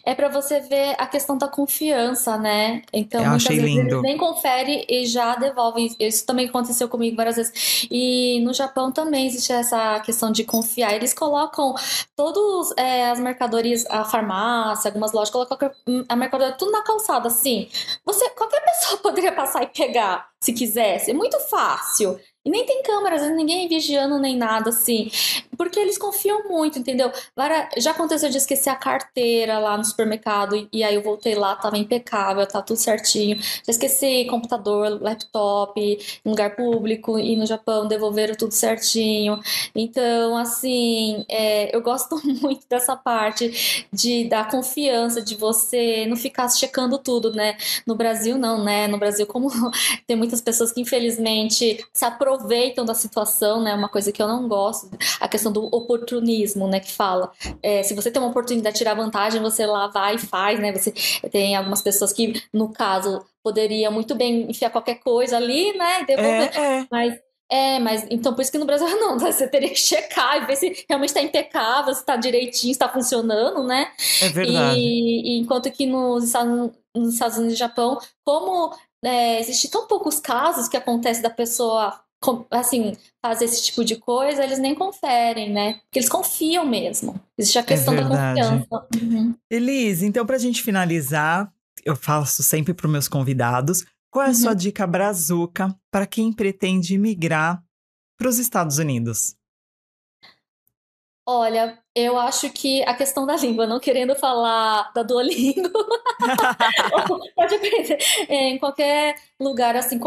É para você ver a questão da confiança, né? Então, Eu muitas achei vezes eles lindo. nem conferem e já devolvem. Isso também aconteceu comigo várias vezes. E no Japão também existe essa questão de confiar. Eles colocam todas as mercadorias, a farmácia, algumas lojas, colocam a mercadoria tudo na calçada, assim. Qualquer pessoa poderia passar e pegar, se quisesse. É muito fácil. E nem tem câmeras, ninguém vigiando nem nada, assim. Porque eles confiam muito, entendeu? Já aconteceu de esquecer a carteira lá no supermercado e aí eu voltei lá, tava impecável, tá tudo certinho. Já esqueci computador, laptop em lugar público e no Japão devolveram tudo certinho. Então, assim, eu gosto muito dessa parte da confiança, de você não ficar checando tudo, né? No Brasil, não, né? No Brasil, como tem muitas pessoas que infelizmente se aproveitam da situação, né? Uma coisa que eu não gosto, a questão do oportunismo, né? Que fala. Se você tem uma oportunidade de tirar vantagem, você lá vai e faz, né? Você tem algumas pessoas que, no caso, poderia muito bem enfiar qualquer coisa ali, né? E devolver. É, Mas então por isso que no Brasil não, você teria que checar e ver se realmente está impecável, se está direitinho, se está funcionando, né? é verdade. E enquanto que nos Estados Unidos e Japão, como existe tão poucos casos que acontece da pessoa assim, fazer esse tipo de coisa, eles nem conferem, né? Porque eles confiam mesmo. Existe a É questão da verdade. confiança. Uhum. Elise, então, para a gente finalizar, eu faço sempre para os meus convidados. Qual é a sua dica brazuca para quem pretende migrar para os Estados Unidos? Olha, eu acho que a questão da língua, não querendo falar da Duolingo, pode aprender em qualquer lugar, assim,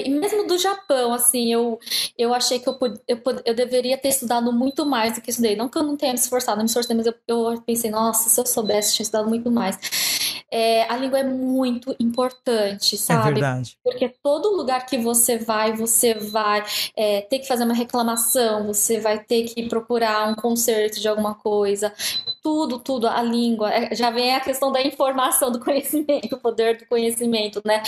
mesmo do Japão, assim, eu achei que eu deveria ter estudado muito mais do que estudei. Não que eu não tenha me esforçado, mas eu pensei, nossa, se eu soubesse, eu tinha estudado muito mais. A língua é muito importante, É sabe? verdade. Porque todo lugar que você vai ter que fazer uma reclamação, você vai ter que procurar um conserto de alguma coisa. Tudo, a língua. Já vem a questão da informação, do conhecimento, o poder do conhecimento, né?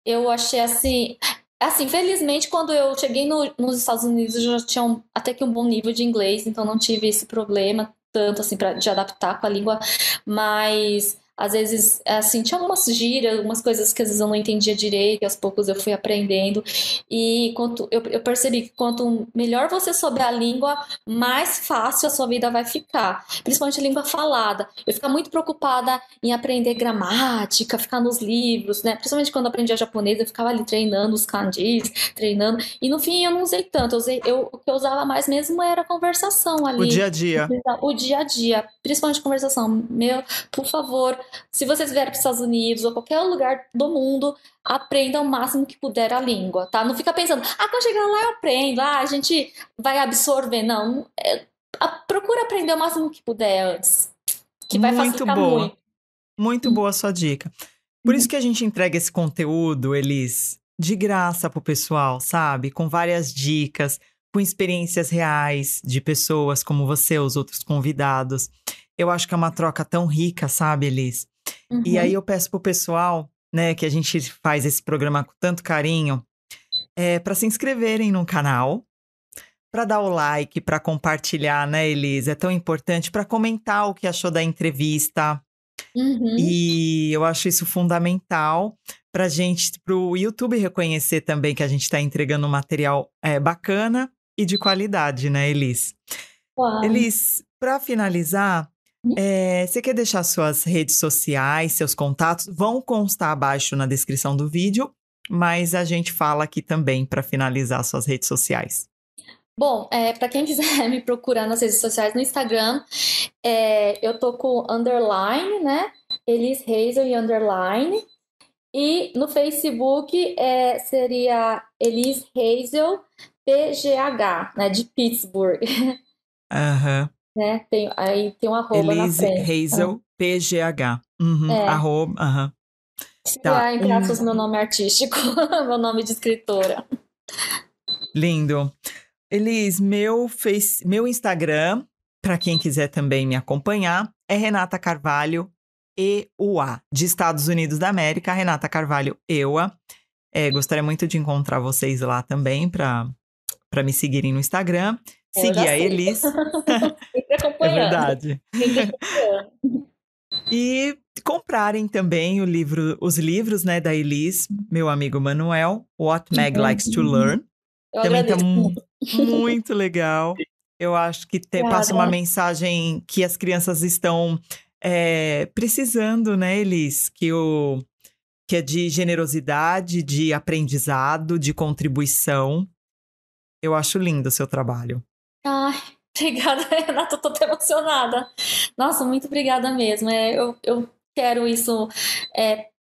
Eu achei assim. Assim, felizmente, quando eu cheguei nos Estados Unidos, eu já tinha até que um bom nível de inglês, então não tive esse problema tanto assim de adaptar com a língua, mas às vezes assim tinha algumas gírias, algumas coisas que às vezes eu não entendia direito, e aos poucos eu fui aprendendo, e eu percebi que quanto melhor você souber a língua, mais fácil a sua vida vai ficar, principalmente a língua falada. Eu ficava muito preocupada em aprender gramática, ficar nos livros, né? Principalmente quando eu aprendia japonês, eu ficava ali treinando os kanjis, treinando, e no fim eu não usei tanto, o que eu usava mais mesmo era a conversação ali. O dia a dia. O dia a dia, principalmente conversação. Por favor, se vocês vierem para os Estados Unidos ou qualquer lugar do mundo, aprenda o máximo que puder a língua, tá? Não fica pensando, quando chegar lá eu aprendo, a gente vai absorver. Não, procura aprender o máximo que puder antes, que vai facilitar muito. Muito boa a sua dica. Por isso que a gente entrega esse conteúdo, Elis, de graça pro pessoal, sabe? Com várias dicas, com experiências reais de pessoas como você, os outros convidados. Eu acho que é uma troca tão rica, sabe, Elis? E aí eu peço pro pessoal, né, que a gente faz esse programa com tanto carinho, para se inscreverem no canal, para dar o like, para compartilhar, né, Elis? É tão importante, para comentar o que achou da entrevista. E eu acho isso fundamental pra gente, pro YouTube reconhecer também que a gente tá entregando um material bacana e de qualidade, né, Elis? Uau. Elis, pra finalizar, você quer deixar suas redes sociais, seus contatos? Vão constar abaixo na descrição do vídeo, mas a gente fala aqui também pra finalizar suas redes sociais. Bom, para quem quiser me procurar nas redes sociais, no Instagram, eu tô com underline, né? Elis Hazel e underline. E no Facebook seria Elis Hazel PGH, né? De Pittsburgh. Aham. Né? Aí tem um arroba na Elis frente. Hazel PGH. Arroba, Tá. Entre aspas, meu nome artístico, meu nome de escritora. Lindo. Elis, meu Instagram, para quem quiser também me acompanhar, é Renata Carvalho EUA, de Estados Unidos da América, Renata Carvalho EUA. Gostaria muito de encontrar vocês lá também para me seguirem no Instagram. Seguir a Elis. É verdade. E comprarem também os livros, né, da Elis, meu amigo Manuel, What Meg Likes to Learn. Eu também agradeço. Tá muito legal. Eu acho que passa uma mensagem que as crianças estão precisando, né, Elis? Que é de generosidade, de aprendizado, de contribuição. Eu acho lindo o seu trabalho. Ai, obrigada, Renata. Tô até emocionada. Nossa, muito obrigada mesmo. Eu quero isso,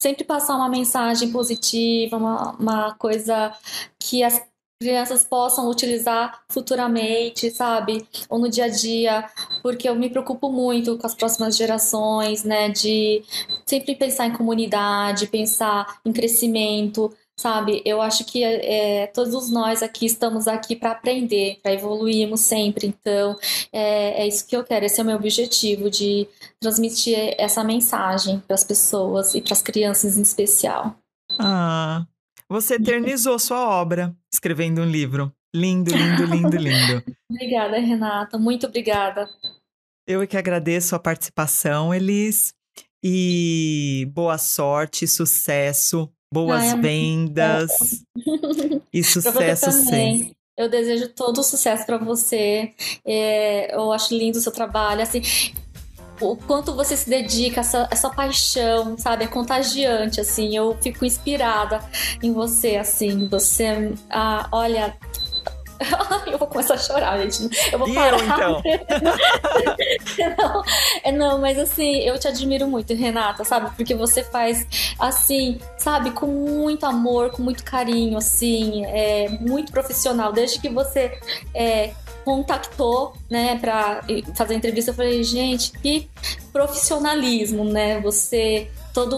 sempre passar uma mensagem positiva, uma coisa que as crianças possam utilizar futuramente, sabe? Ou no dia a dia, porque eu me preocupo muito com as próximas gerações, né? De sempre pensar em comunidade, pensar em crescimento, sabe? Eu acho que todos nós aqui estamos aqui para aprender, para evoluirmos sempre. Então, é isso que eu quero. Esse é o meu objetivo, de transmitir essa mensagem para as pessoas e para as crianças em especial. Você eternizou sua obra escrevendo um livro. Lindo, lindo, lindo, lindo. Obrigada, Renata. Muito obrigada. Eu é que agradeço a participação, Elis. E boa sorte, sucesso, boas vendas e sucesso sempre. Eu desejo todo o sucesso para você. Eu acho lindo o seu trabalho. Assim, o quanto você se dedica, essa paixão, sabe? É contagiante, assim. Eu fico inspirada em você, assim. Você, olha... Eu vou começar a chorar, gente. Eu vou parar. Eu, então? Não, mas assim, eu te admiro muito, Renata, sabe? Porque você faz assim, sabe? Com muito amor, com muito carinho, assim, muito profissional. Desde que você contactou, né, pra fazer a entrevista, eu falei, gente, que profissionalismo, né? Toda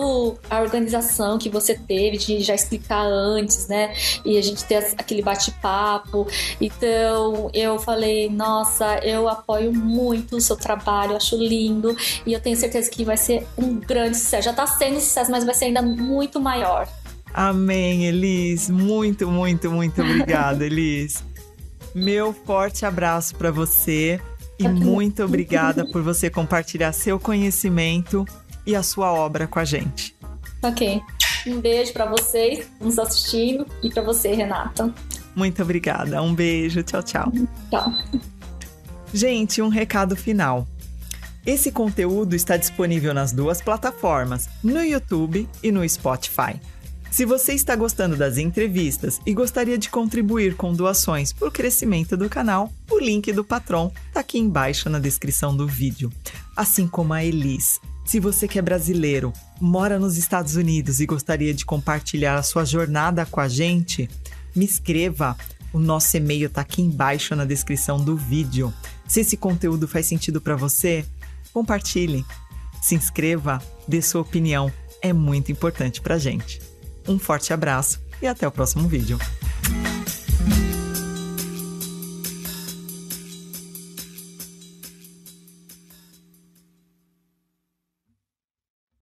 a organização que você teve de já explicar antes, né? E a gente ter aquele bate-papo. Então, eu falei, nossa, eu apoio muito o seu trabalho, acho lindo. E eu tenho certeza que vai ser um grande sucesso. Já tá sendo sucesso, mas vai ser ainda muito maior. Amém, Elis. Muito, muito, muito obrigada, Elis. Meu forte abraço para você. E muito obrigada por você compartilhar seu conhecimento e a sua obra com a gente. Ok. Um beijo para vocês nos assistindo e para você, Renata. Muito obrigada. Um beijo. Tchau, tchau. Tchau. Gente, um recado final. Esse conteúdo está disponível nas 2 plataformas, no YouTube e no Spotify. Se você está gostando das entrevistas e gostaria de contribuir com doações para o crescimento do canal, o link do Patreon está aqui embaixo na descrição do vídeo. Assim como a Elis. Se você que é brasileiro, mora nos Estados Unidos e gostaria de compartilhar a sua jornada com a gente, me escreva. O nosso e-mail está aqui embaixo na descrição do vídeo. Se esse conteúdo faz sentido para você, compartilhe. Se inscreva, dê sua opinião. É muito importante para a gente. Um forte abraço e até o próximo vídeo.